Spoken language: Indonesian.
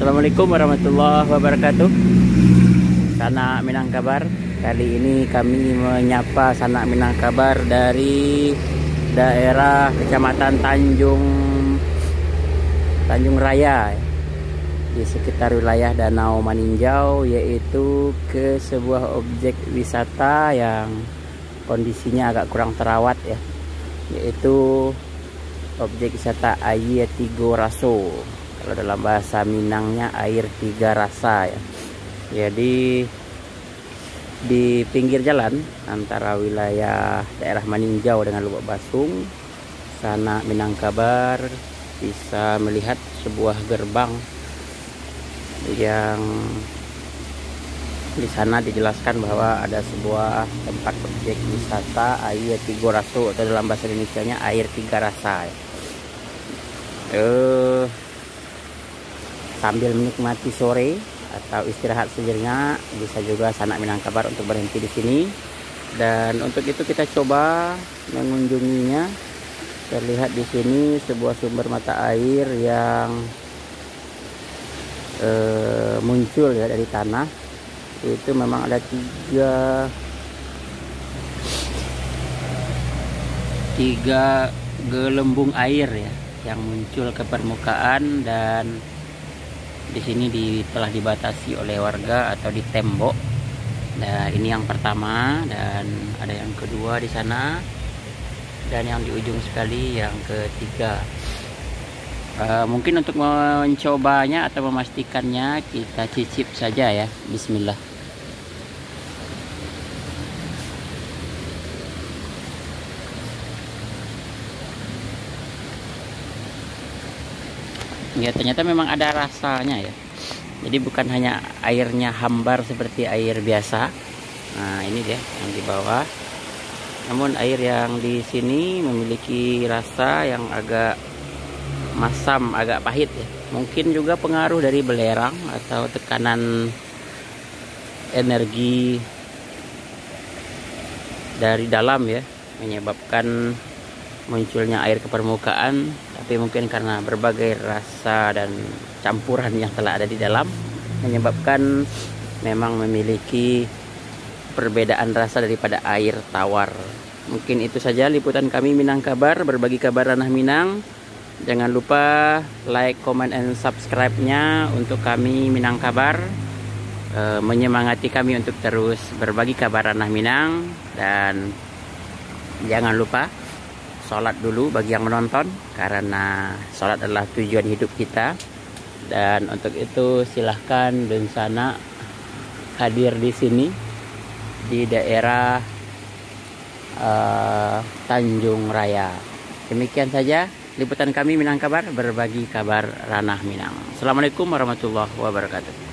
Assalamualaikum warahmatullahi wabarakatuh. Sanak Minangkabar. Kali ini kami menyapa sanak Minangkabar dari daerah Kecamatan Tanjung Raya, di sekitar wilayah Danau Maninjau, yaitu ke sebuah objek wisata yang kondisinya agak kurang terawat ya, yaitu objek wisata Air Tiga Raso. Kalau dalam bahasa Minangnya Air Tiga Rasa ya. Jadi di pinggir jalan antara wilayah daerah Maninjau dengan Lubuk Basung, sanak Minangkabar bisa melihat sebuah gerbang yang di sana dijelaskan bahwa ada sebuah tempat objek wisata Air Tiga Raso, atau dalam bahasa Indonesianya Air Tiga Rasa. Sambil menikmati sore atau istirahat sejenak, bisa juga sanak Minangkabar untuk berhenti di sini. Dan untuk itu kita coba mengunjunginya. Terlihat di sini sebuah sumber mata air yang muncul ya dari tanah. Itu memang ada tiga gelembung air ya yang muncul ke permukaan, dan di sini telah dibatasi oleh warga atau di tembok. Nah, ini yang pertama, dan ada yang kedua di sana, dan yang di ujung sekali yang ketiga. Mungkin untuk mencobanya atau memastikannya kita cicip saja ya. Bismillah. Ya, ternyata memang ada rasanya ya. Jadi bukan hanya airnya hambar seperti air biasa. Nah, ini dia yang di bawah. Namun air yang di sini memiliki rasa yang agak masam, agak pahit ya. Mungkin juga pengaruh dari belerang atau tekanan energi dari dalam ya, menyebabkan munculnya air ke permukaan. Tapi mungkin karena berbagai rasa dan campuran yang telah ada di dalam, menyebabkan memang memiliki perbedaan rasa daripada air tawar. Mungkin itu saja liputan kami Minangkabar, berbagi kabar ranah Minang. Jangan lupa like, comment, and subscribe-nya untuk kami Minangkabar, menyemangati kami untuk terus berbagi kabar ranah Minang. Dan jangan lupa sholat dulu bagi yang menonton, karena sholat adalah tujuan hidup kita. Dan untuk itu silahkan dan sana hadir di sini di daerah Tanjung Raya. Demikian saja liputan kami Minangkabar, berbagi kabar ranah Minang. Assalamualaikum warahmatullahi wabarakatuh.